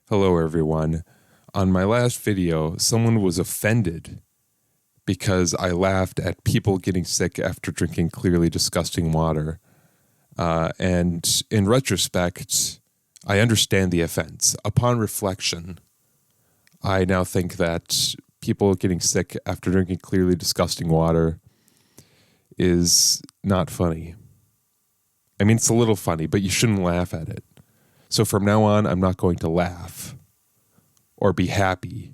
Hello, everyone. On my last video, someone was offended because I laughed at people getting sick after drinking clearly disgusting water. And in retrospect, I understand the offense. Upon reflection, I now think that people getting sick after drinking clearly disgusting water is not funny. I mean, it's a little funny, but you shouldn't laugh at it. So from now on, I'm not going to laugh or be happy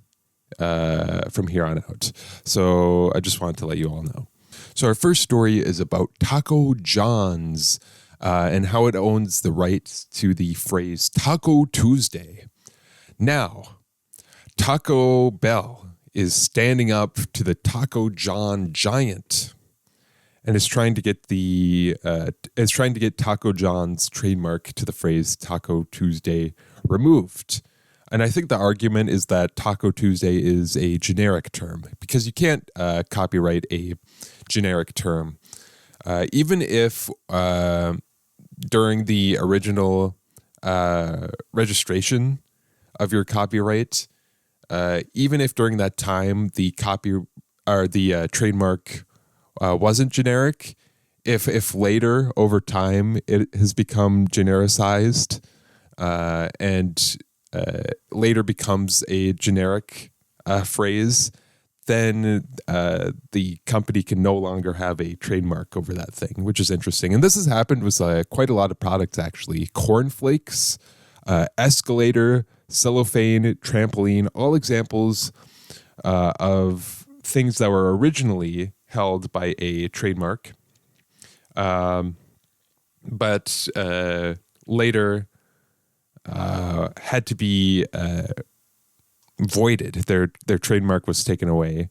from here on out. So I just wanted to let you all know. So our first story is about Taco John's and how it owns the rights to the phrase Taco Tuesday. Now, Taco Bell is standing up to the Taco John giant and is trying to get Taco John's trademark to the phrase Taco Tuesday removed. And I think the argument is that Taco Tuesday is a generic term because you can't copyright a generic term. Even if during the original registration of your copyright, even if during that time the trademark wasn't generic, if later over time it has become genericized and later becomes a generic phrase, then the company can no longer have a trademark over that thing, which is interesting. And this has happened with quite a lot of products, actually. Cornflakes, escalator, cellophane, trampoline, all examples of things that were originally held by a trademark, but later had to be voided. Their trademark was taken away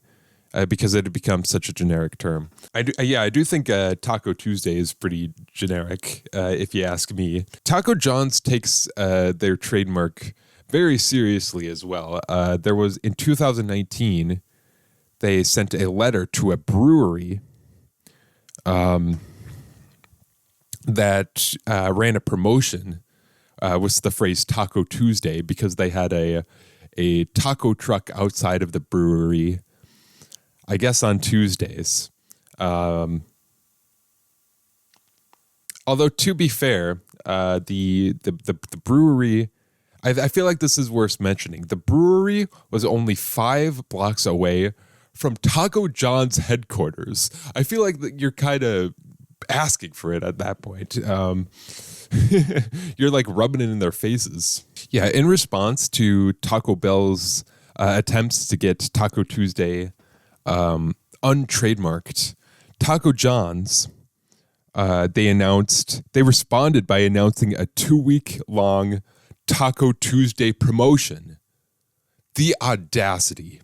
because it had become such a generic term. I do think Taco Tuesday is pretty generic, if you ask me. Taco John's takes their trademark very seriously as well. There was, in 2019, they sent a letter to a brewery that ran a promotion with the phrase Taco Tuesday because they had a taco truck outside of the brewery, I guess on Tuesdays. Although, to be fair, the brewery, I feel like this is worth mentioning. The brewery was only 5 blocks away from Taco John's headquarters. I feel like you're kind of asking for it at that point. You're like rubbing it in their faces. Yeah, in response to Taco Bell's attempts to get Taco Tuesday untrademarked, Taco John's, they responded by announcing a 2-week-long Taco Tuesday promotion. The audacity.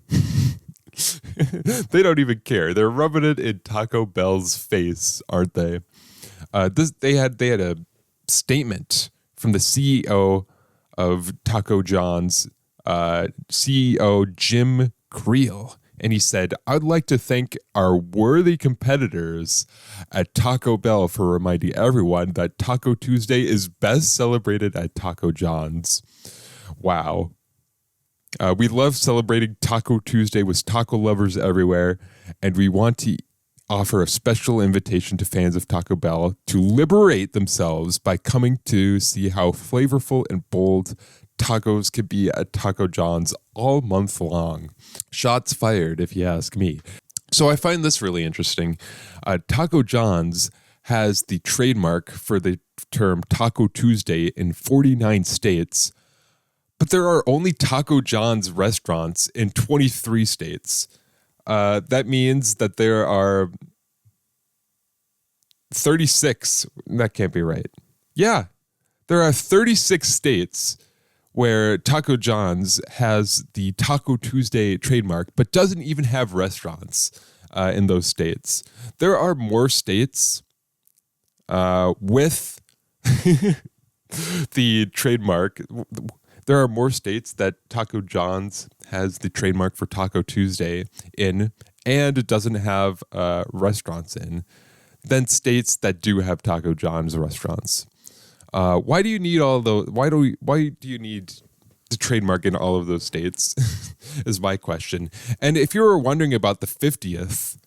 They don't even care. They're rubbing it in Taco Bell's face, aren't they? They had a statement from the CEO of Taco John's, CEO Jim Creel, and he said, "I'd like to thank our worthy competitors at Taco Bell for reminding everyone that Taco Tuesday is best celebrated at Taco John's." Wow. We love celebrating Taco Tuesday with taco lovers everywhere, and we want to offer a special invitation to fans of Taco Bell to liberate themselves by coming to see how flavorful and bold tacos can be at Taco John's all month long. Shots fired, if you ask me. So I find this really interesting. Taco John's has the trademark for the term Taco Tuesday in 49 states, but there are only Taco John's restaurants in 23 states. That means that there are 36. That can't be right. Yeah, there are 36 states where Taco John's has the Taco Tuesday trademark, but doesn't even have restaurants in those states. There are more states with the trademark. There are more states that Taco John's has the trademark for Taco Tuesday in, and it doesn't have restaurants in, than states that do have Taco John's restaurants. Why do you need all those? Why do you need to trademark in all of those states is my question. And if you were wondering about the 50th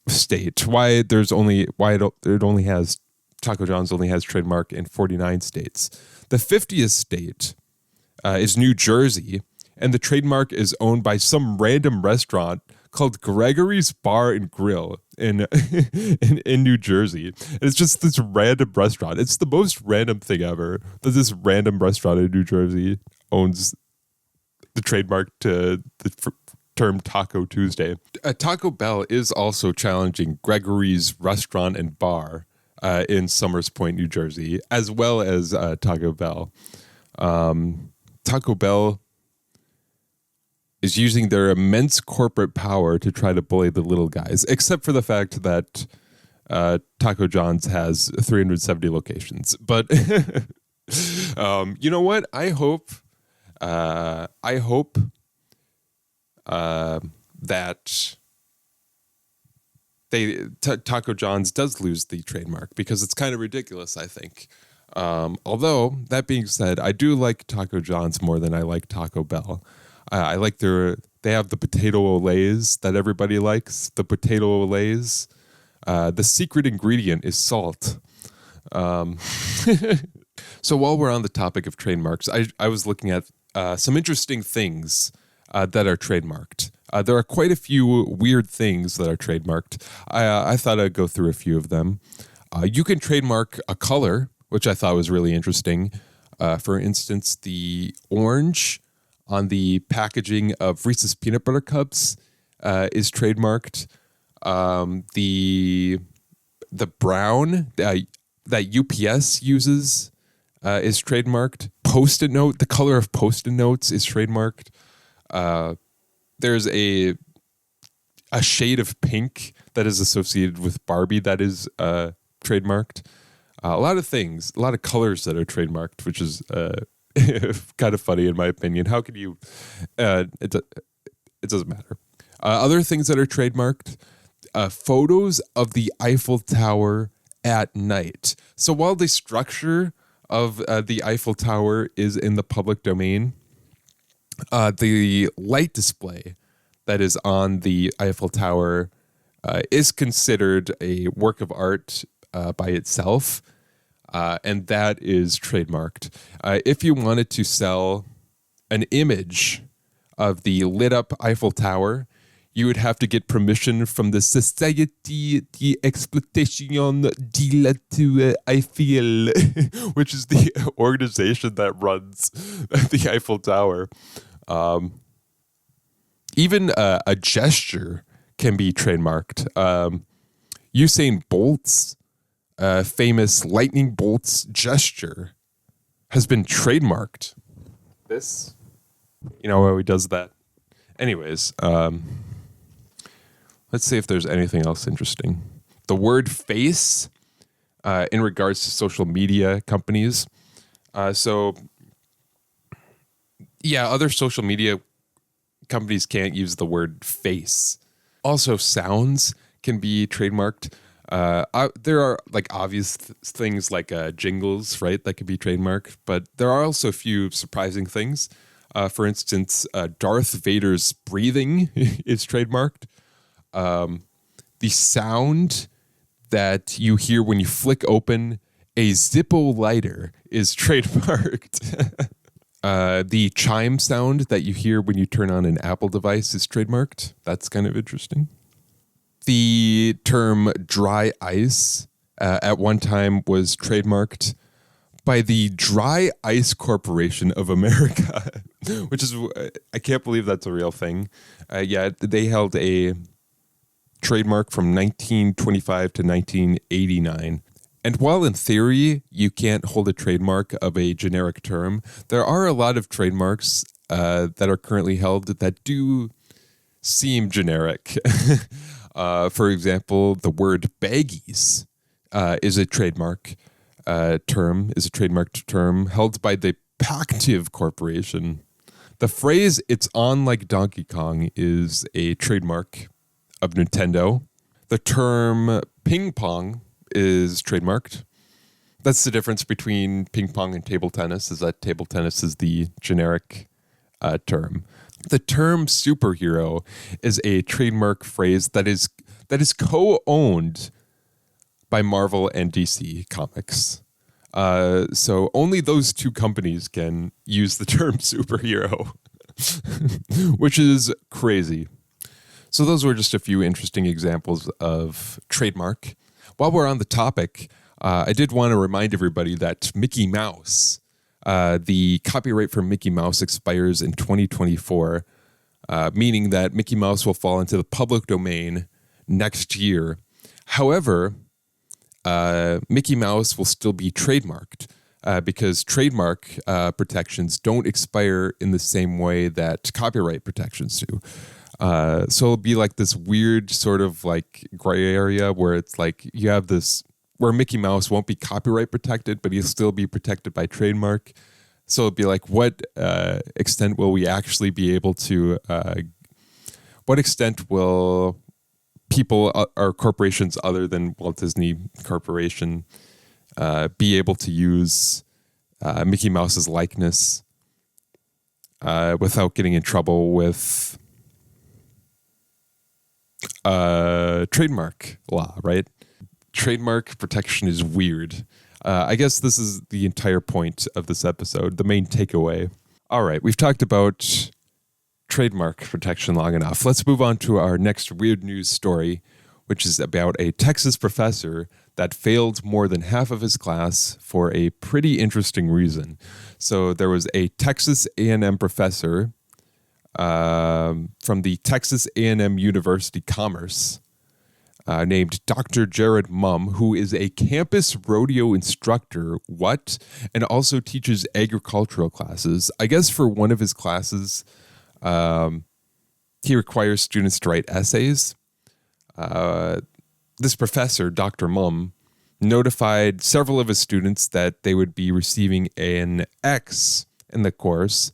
state, why it only has Taco John's only has trademark in 49 states. The 50th state is New Jersey, and the trademark is owned by some random restaurant called Gregory's Bar and Grill in New Jersey. And it's just this random restaurant. It's the most random thing ever that this random restaurant in New Jersey owns the trademark to the term Taco Tuesday. Taco Bell is also challenging Gregory's Restaurant and Bar in Somers Point, New Jersey, as well as Taco Bell. Taco Bell is using their immense corporate power to try to bully the little guys, except for the fact that Taco John's has 370 locations. But you know what? I hope that Taco John's does lose the trademark, because it's kind of ridiculous, I think. Although, that being said, I do like Taco John's more than I like Taco Bell. I like they have the potato olays that everybody likes. The potato olays. The secret ingredient is salt. So while we're on the topic of trademarks, I was looking at some interesting things that are trademarked. There are quite a few weird things that are trademarked. I thought I'd go through a few of them. You can trademark a color, which I thought was really interesting. For instance, the orange on the packaging of Reese's Peanut Butter Cups is trademarked. The brown that UPS uses is trademarked. Post-it note, the color of Post-it notes is trademarked. There's a shade of pink that is associated with Barbie that is trademarked. A lot of things, a lot of colors that are trademarked, which is kind of funny in my opinion. How can you? It doesn't matter. Other things that are trademarked: photos of the Eiffel Tower at night. So while the structure of the Eiffel Tower is in the public domain, the light display that is on the Eiffel Tower is considered a work of art by itself, and that is trademarked. If you wanted to sell an image of the lit up Eiffel Tower, you would have to get permission from the Société d'Exploitation de la Eiffel, which is the organization that runs the Eiffel Tower. Even a gesture can be trademarked. Usain Bolt's famous lightning bolts gesture has been trademarked. This, how he does that. Anyways, let's see if there's anything else interesting. The word face in regards to social media companies. Other social media companies can't use the word face. Also, sounds can be trademarked. There are obvious things like jingles, right, that can be trademarked, but there are also a few surprising things. For instance, Darth Vader's breathing is trademarked. The sound that you hear when you flick open a Zippo lighter is trademarked. The chime sound that you hear when you turn on an Apple device is trademarked. That's kind of interesting. The term dry ice at one time was trademarked by the Dry Ice Corporation of America, which is, I can't believe that's a real thing. They held a trademark from 1925 to 1989. And while in theory you can't hold a trademark of a generic term, there are a lot of trademarks that are currently held that do seem generic. For example, the word baggies is a trademark trademarked term held by the Pactiv Corporation. The phrase "it's on like Donkey Kong" is a trademark of Nintendo. The term ping pong is trademarked. That's the difference between ping pong and table tennis, is that table tennis is the generic term. The term superhero is a trademark phrase that is co-owned by Marvel and DC Comics. So only those two companies can use the term superhero, which is crazy. So those were just a few interesting examples of trademark. While we're on the topic, I did want to remind everybody that Mickey Mouse, the copyright for Mickey Mouse expires in 2024, meaning that Mickey Mouse will fall into the public domain next year. However, Mickey Mouse will still be trademarked because trademark protections don't expire in the same way that copyright protections do. So it'll be like this weird sort of like gray area where it's like you have this where Mickey Mouse won't be copyright protected, but he'll still be protected by trademark. So it'd be like, what extent will we actually be able to, what extent will people or corporations other than Walt Disney Corporation be able to use Mickey Mouse's likeness without getting in trouble with trademark law, right? Trademark protection is weird. I guess this is the entire point of this episode, the main takeaway. All right, we've talked about trademark protection long enough. Let's move on to our next weird news story, which is about a Texas professor that failed more than half of his class for a pretty interesting reason. So there was a Texas A&M professor from the Texas A&M University Commerce named Dr. Jared Mumm, who is a campus rodeo instructor, and also teaches agricultural classes. I guess for one of his classes, he requires students to write essays. This professor, Dr. Mumm, notified several of his students that they would be receiving an X in the course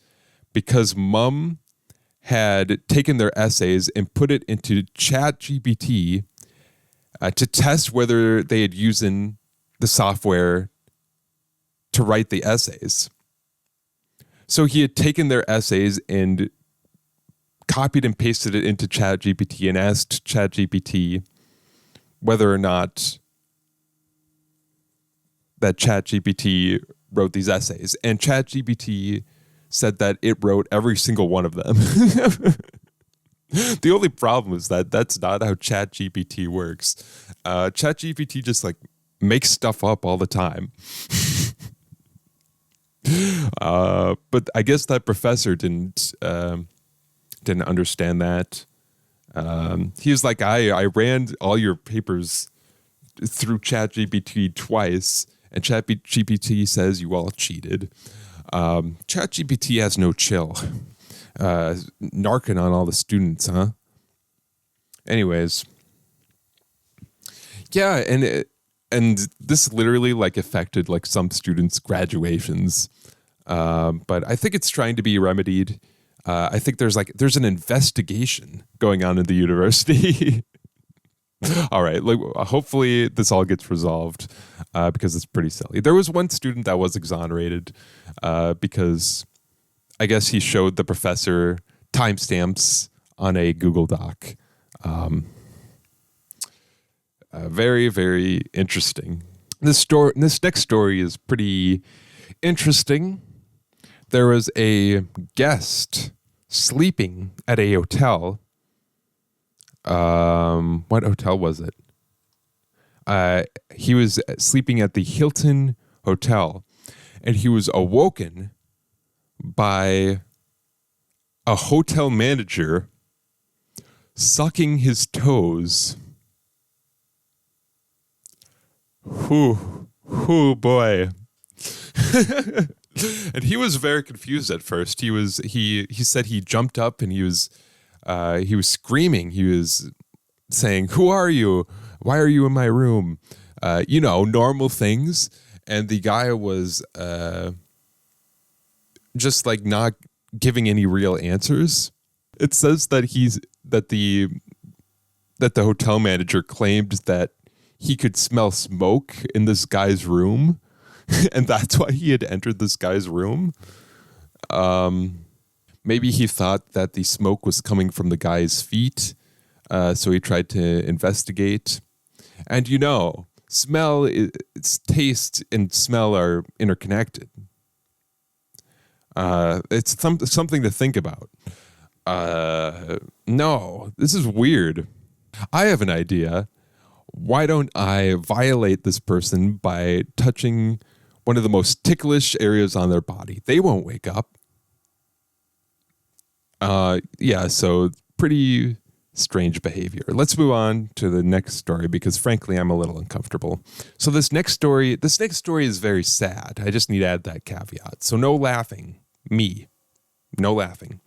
because Mumm had taken their essays and put it into ChatGPT to test whether they had used the software to write the essays. So he had taken their essays and copied and pasted it into ChatGPT and asked ChatGPT whether or not that ChatGPT wrote these essays. And ChatGPT said that it wrote every single one of them. The only problem is that that's not how ChatGPT works. ChatGPT just like makes stuff up all the time. But I guess that professor didn't understand that. He was like, I ran all your papers through ChatGPT twice, and ChatGPT says you all cheated. ChatGPT has no chill. Narking on all the students, huh? Anyways, yeah, and this literally like affected like some students' graduations, but I think it's trying to be remedied. I think there's an investigation going on in the university. All right, like hopefully this all gets resolved because it's pretty silly. There was one student that was exonerated because I guess he showed the professor timestamps on a Google Doc. Very, very interesting. This next story is pretty interesting. There was a guest sleeping at a hotel. What hotel was it? He was sleeping at the Hilton Hotel, and he was awoken by a hotel manager sucking his toes. Whoo, boy. And he was very confused at first. He said he jumped up and he was screaming. He was saying, "Who are you? Why are you in my room?" Normal things. And the guy was just like not giving any real answers. It says that the hotel manager claimed that he could smell smoke in this guy's room, And that's why he had entered this guy's room. Maybe he thought that the smoke was coming from the guy's feet, so he tried to investigate. And taste and smell are interconnected. It's something to think about. No, this is weird. I have an idea. Why don't I violate this person by touching one of the most ticklish areas on their body? They won't wake up. So pretty strange behavior. Let's move on to the next story because frankly, I'm a little uncomfortable. So this next story is very sad. I just need to add that caveat. So no laughing. No laughing.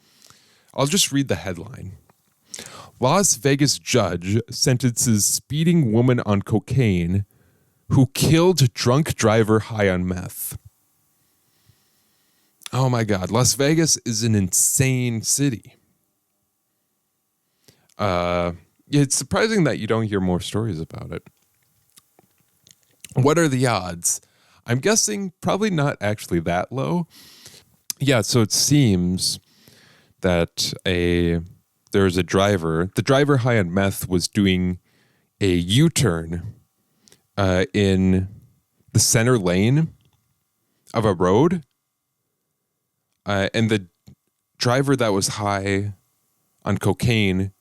I'll just read the headline. Las Vegas judge sentences speeding woman on cocaine who killed drunk driver high on meth. Oh my God, Las Vegas is an insane city. It's surprising that you don't hear more stories about it. What are the odds? I'm guessing probably not actually that low. Yeah, so it seems that there was a driver. The driver high on meth was doing a U-turn in the center lane of a road. And the driver that was high on cocaine,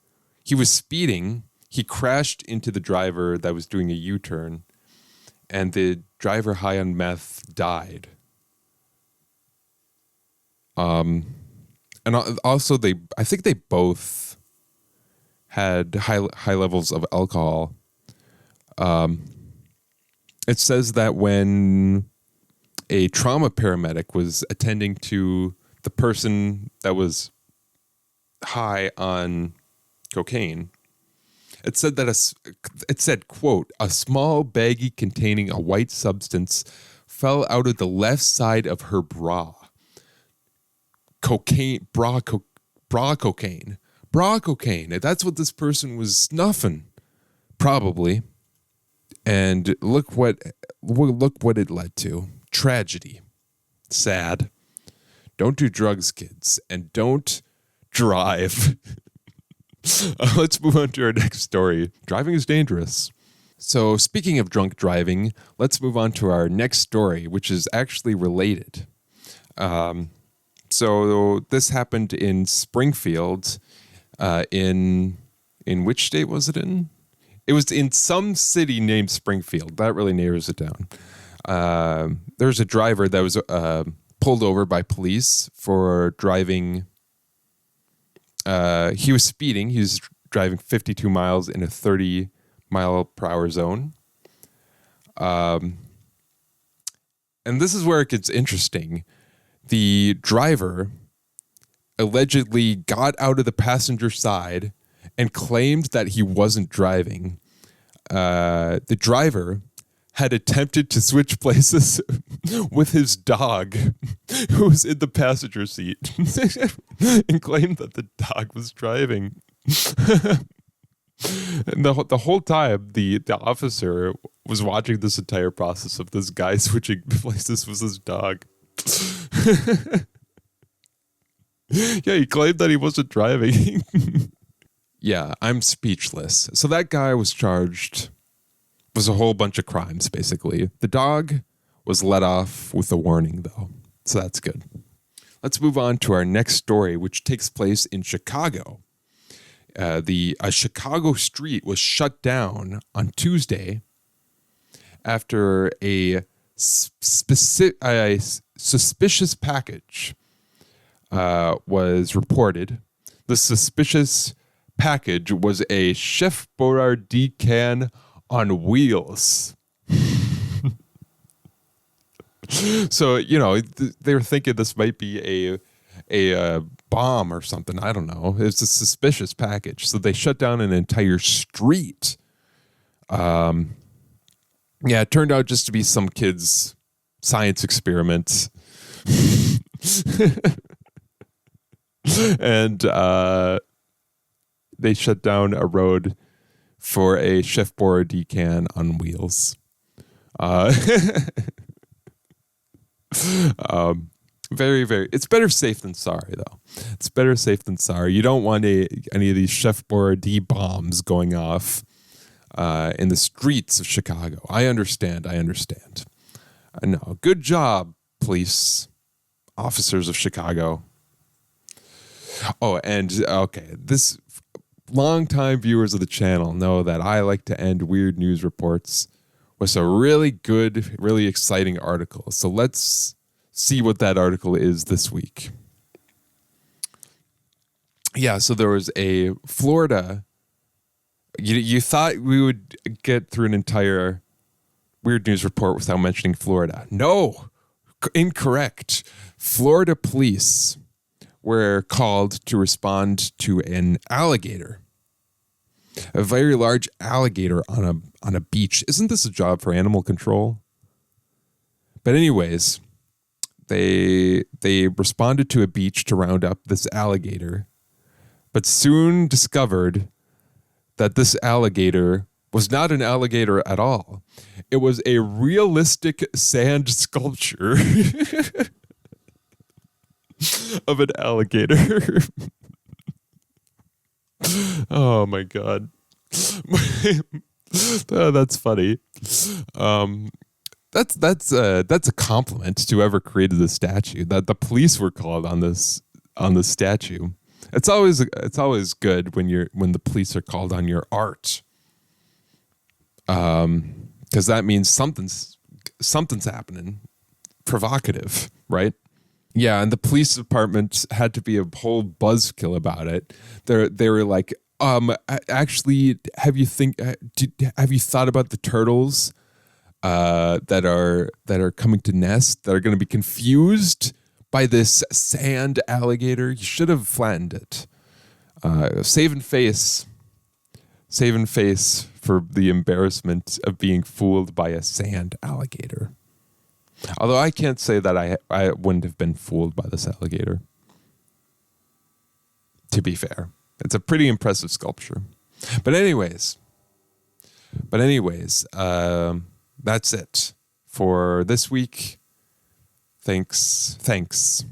he was speeding. He crashed into the driver that was doing a U-turn. And the driver high on meth died. And also I think they both had high levels of alcohol. It says that when a trauma paramedic was attending to the person that was high on cocaine, it said, quote, a small baggie containing a white substance fell out of the left side of her bra. Bra cocaine. That's what this person was snuffing, probably. And look what it led to. Tragedy. Sad. Don't do drugs, kids, and don't drive. Let's move on to our next story. Driving is dangerous. So speaking of drunk driving, let's move on to our next story, which is actually related. So this happened in Springfield, in which state was it in? It was in some city named Springfield. That really narrows it down. There's a driver that was pulled over by police for driving. He was speeding. He was driving 52 miles in a 30 mile per hour zone. And this is where it gets interesting. The driver allegedly got out of the passenger side and claimed that he wasn't driving. The driver had attempted to switch places with his dog, who was in the passenger seat, and claimed that the dog was driving. And the whole time, the officer was watching this entire process of this guy switching places with his dog. Yeah, he claimed that he wasn't driving. Yeah, I'm speechless. So that guy was charged. Was a whole bunch of crimes, basically. The dog was let off with a warning, though. So that's good. Let's move on to our next story, which takes place in Chicago. A Chicago street was shut down on Tuesday after a suspicious package was reported. The suspicious package was a Chef Boyardee can on wheels. So, they were thinking this might be a bomb or something. I don't know. It's a suspicious package. So they shut down an entire street. Yeah, it turned out just to be some kid's science experiment. And they shut down a road for a Chef Boyardee can on wheels. Very, very. It's better safe than sorry, though. It's better safe than sorry. You don't want any of these Chef Boyardee bombs going off in the streets of Chicago. I understand. No, good job, police officers of Chicago. Oh, and okay, this longtime viewers of the channel know that I like to end weird news reports with a really good, really exciting article. So let's see what that article is this week. Yeah, so there was a Florida. You thought we would get through an entire weird news report without mentioning Florida. No, incorrect. Florida police were called to respond to an alligator, a very large alligator on a beach. Isn't this a job for animal control? But anyways, they responded to a beach to round up this alligator, but soon discovered that this alligator was not an alligator at all. It was a realistic sand sculpture of an alligator. Oh my God. Oh, that's funny. That's a compliment to whoever created the statue. That the police were called on this statue. It's always good when the police are called on your art. Because that means something's happening. Provocative, right? Yeah, and the police department had to be a whole buzzkill about it. They were like, actually, have you thought about the turtles that are coming to nest, that are going to be confused by this sand alligator? You should have flattened it. Saving face for the embarrassment of being fooled by a sand alligator. Although I can't say that I wouldn't have been fooled by this alligator. To be fair, it's a pretty impressive sculpture. But anyways, that's it for this week. Thanks.